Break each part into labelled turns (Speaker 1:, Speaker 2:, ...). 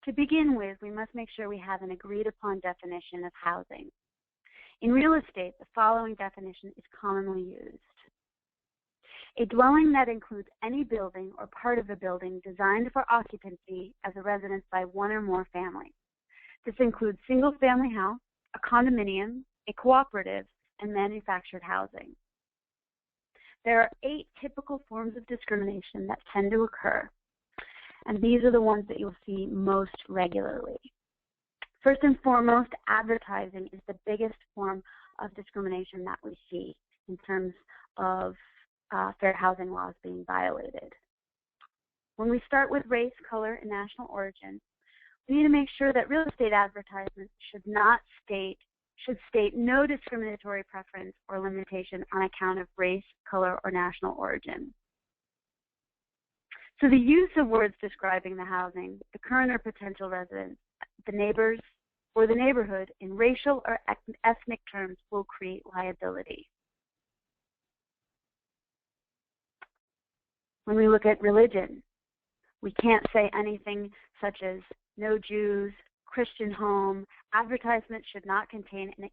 Speaker 1: To begin with, we must make sure we have an agreed upon definition of housing. In real estate, the following definition is commonly used. A dwelling that includes any building or part of a building designed for occupancy as a residence by one or more families. This includes single-family house, a condominium, a cooperative, and manufactured housing. There are 8 typical forms of discrimination that tend to occur, and these are the ones that you'll see most regularly. First and foremost, advertising is the biggest form of discrimination that we see in terms of fair housing laws being violated. When we start with race, color, and national origin, we need to make sure that real estate advertisements should state no discriminatory preference or limitation on account of race, color, or national origin. So the use of words describing the housing, the current or potential residents, the neighbors, or the neighborhood in racial or ethnic terms will create liability. When we look at religion, we can't say anything such as no Jews, Christian home. Advertisements should not contain an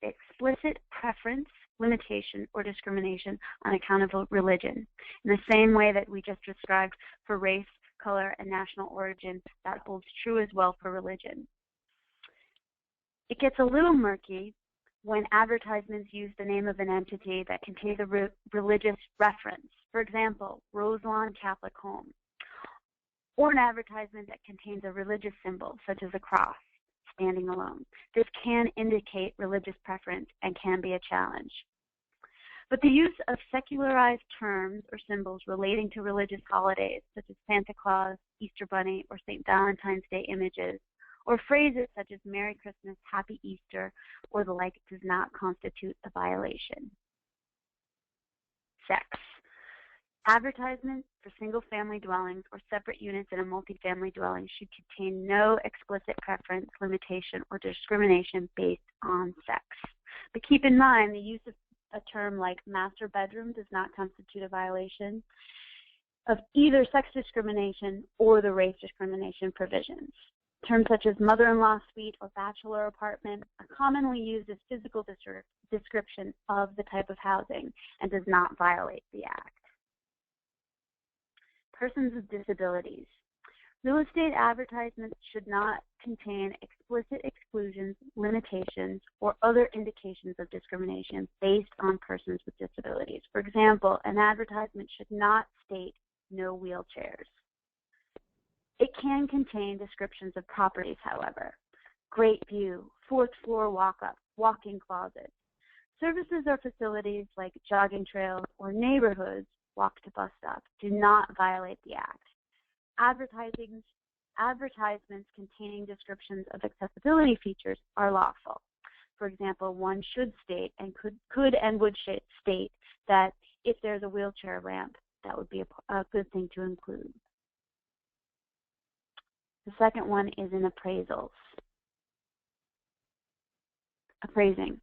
Speaker 1: explicit preference, limitation, or discrimination on account of religion. In the same way that we just described for race, color, and national origin, that holds true as well for religion. It gets a little murky when advertisements use the name of an entity that contains a religious reference. For example, Roselawn Catholic Home, or an advertisement that contains a religious symbol, such as a cross, standing alone. This can indicate religious preference and can be a challenge. But the use of secularized terms or symbols relating to religious holidays, such as Santa Claus, Easter Bunny, or St. Valentine's Day images, or phrases such as Merry Christmas, Happy Easter, or the like, does not constitute a violation. Sex. Advertisements for single-family dwellings or separate units in a multifamily dwelling should contain no explicit preference, limitation, or discrimination based on sex. But keep in mind, the use of a term like master bedroom does not constitute a violation of either sex discrimination or the race discrimination provisions. Terms such as mother-in-law suite or bachelor apartment are commonly used as physical description of the type of housing and does not violate the Act. Persons with disabilities. Real estate advertisements should not contain explicit exclusions, limitations, or other indications of discrimination based on persons with disabilities. For example, an advertisement should not state no wheelchairs. It can contain descriptions of properties, however. Great view, 4th floor walk-up, walk-in closet. Services or facilities like jogging trails or neighborhoods, walk to bus stop, do not violate the Act. Advertisements containing descriptions of accessibility features are lawful. For example, one should state and could and would state that if there's a wheelchair ramp, that would be a good thing to include. The second one is in appraisals. Appraising.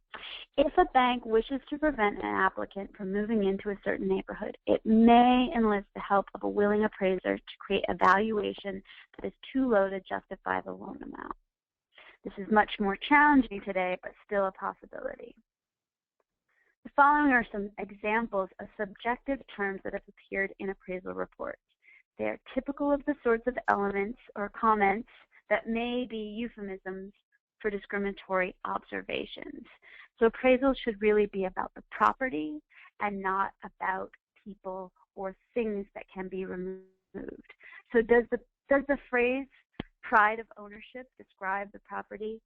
Speaker 1: If a bank wishes to prevent an applicant from moving into a certain neighborhood, it may enlist the help of a willing appraiser to create a valuation that is too low to justify the loan amount. This is much more challenging today, but still a possibility. The following are some examples of subjective terms that have appeared in appraisal reports. They are typical of the sorts of elements or comments that may be euphemisms for discriminatory observations. So appraisal should really be about the property and not about people or things that can be removed. So does the phrase pride of ownership describe the property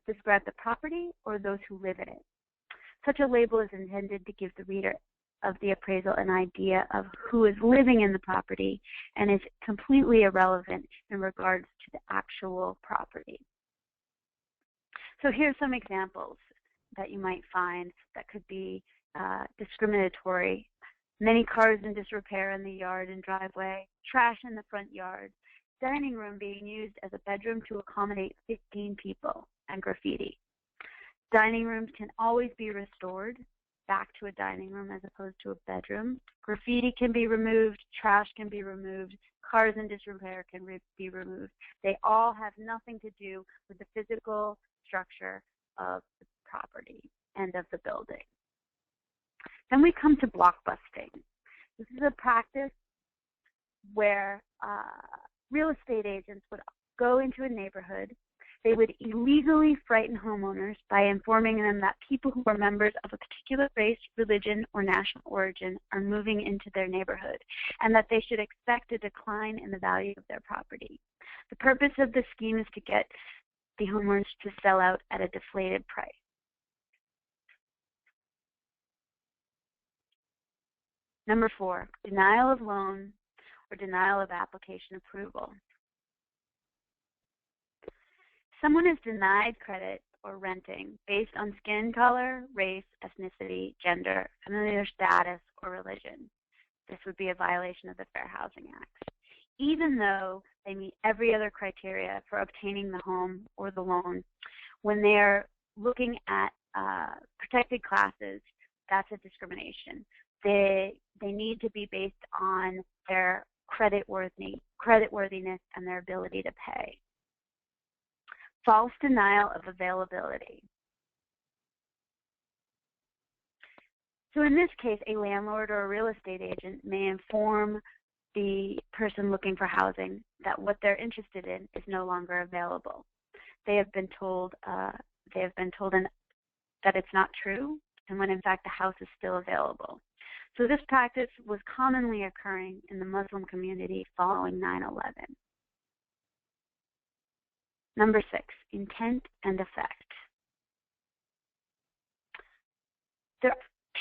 Speaker 1: describe the property or those who live in it? Such a label is intended to give the reader of the appraisal an idea of who is living in the property and is completely irrelevant in regards to the actual property. So here's some examples that you might find that could be discriminatory. Many cars in disrepair in the yard and driveway, trash in the front yard, dining room being used as a bedroom to accommodate 15 people, and graffiti. Dining rooms can always be restored. back to a dining room as opposed to a bedroom. Graffiti can be removed, trash can be removed, cars in disrepair can be removed. They all have nothing to do with the physical structure of the property and of the building. Then we come to blockbusting. This is a practice where real estate agents would go into a neighborhood. They would illegally frighten homeowners by informing them that people who are members of a particular race, religion, or national origin are moving into their neighborhood, and that they should expect a decline in the value of their property. The purpose of the scheme is to get the homeowners to sell out at a deflated price. Number 4, denial of loan or denial of application approval. Someone is denied credit or renting based on skin color, race, ethnicity, gender, familial status, or religion. This would be a violation of the Fair Housing Act. Even though they meet every other criteria for obtaining the home or the loan, when they are looking at protected classes, that's a discrimination. They need to be based on their creditworthiness and their ability to pay. False denial of availability. So in this case, a landlord or a real estate agent may inform the person looking for housing that what they're interested in is no longer available. They have been told that it's not true, and when in fact the house is still available. So this practice was commonly occurring in the Muslim community following 9/11. Number 6, intent and effect. There are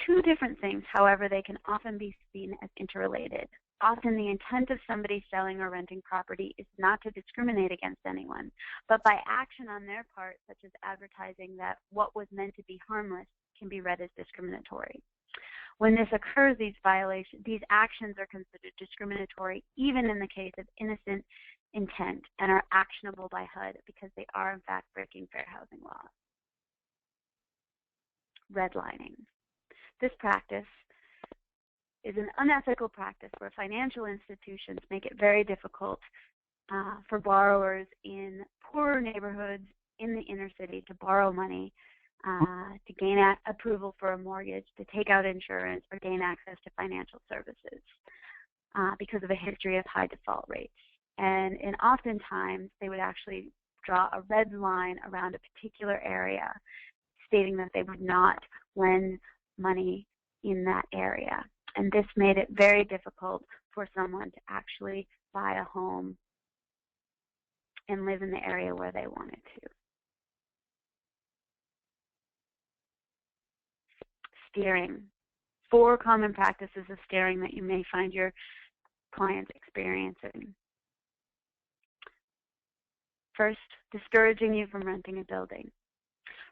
Speaker 1: two different things, however, they can often be seen as interrelated. Often the intent of somebody selling or renting property is not to discriminate against anyone, but by action on their part, such as advertising that what was meant to be harmless can be read as discriminatory. When this occurs, these actions are considered discriminatory, even in the case of innocent intent, and are actionable by HUD because they are in fact breaking fair housing laws. Redlining. This practice is an unethical practice where financial institutions make it very difficult for borrowers in poorer neighborhoods in the inner city to borrow money, to gain approval for a mortgage, to take out insurance, or gain access to financial services because of a history of high default rates. And oftentimes, they would actually draw a red line around a particular area, stating that they would not lend money in that area. And this made it very difficult for someone to actually buy a home and live in the area where they wanted to. Steering. 4 common practices of steering that you may find your clients experiencing. First, discouraging you from renting a building.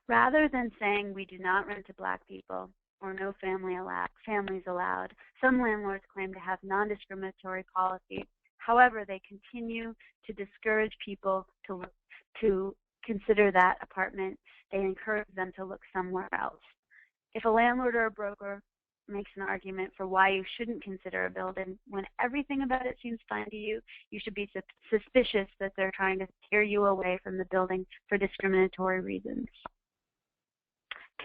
Speaker 1: Rather than saying we do not rent to Black people or no families allowed, some landlords claim to have non-discriminatory policies. However, they continue to discourage people to consider that apartment. They encourage them to look somewhere else. If a landlord or a broker makes an argument for why you shouldn't consider a building when everything about it seems fine to you, you should be suspicious that they're trying to steer you away from the building for discriminatory reasons.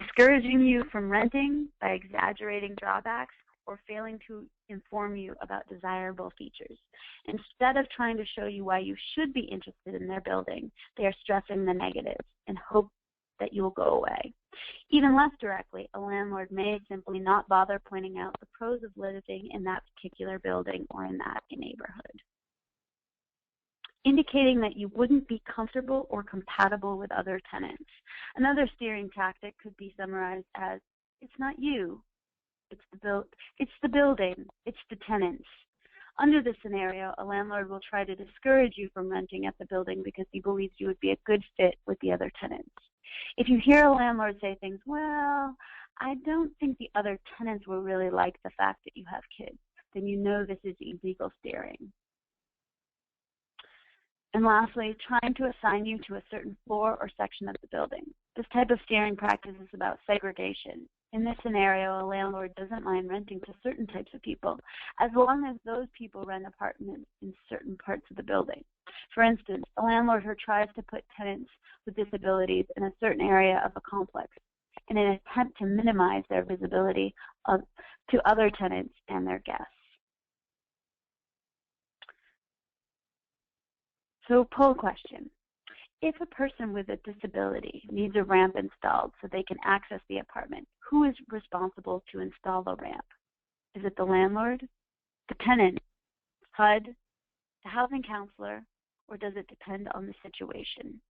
Speaker 1: Discouraging you from renting by exaggerating drawbacks or failing to inform you about desirable features. Instead of trying to show you why you should be interested in their building, they are stressing the negatives and hope that you will go away. Even less directly, a landlord may simply not bother pointing out the pros of living in that particular building or in that neighborhood, indicating that you wouldn't be comfortable or compatible with other tenants. Another steering tactic could be summarized as, it's not you, it's the building, it's the tenants. Under this scenario, a landlord will try to discourage you from renting at the building because he believes you would be a good fit with the other tenants. If you hear a landlord say things, well, I don't think the other tenants will really like the fact that you have kids, then you know this is illegal steering. And lastly, trying to assign you to a certain floor or section of the building. This type of steering practice is about segregation. In this scenario, a landlord doesn't mind renting to certain types of people, as long as those people rent apartments in certain parts of the building. For instance, a landlord who tries to put tenants with disabilities in a certain area of a complex in an attempt to minimize their visibility to other tenants and their guests. So, poll question. If a person with a disability needs a ramp installed so they can access the apartment, who is responsible to install the ramp? Is it the landlord, the tenant, HUD, the housing counselor, or does it depend on the situation?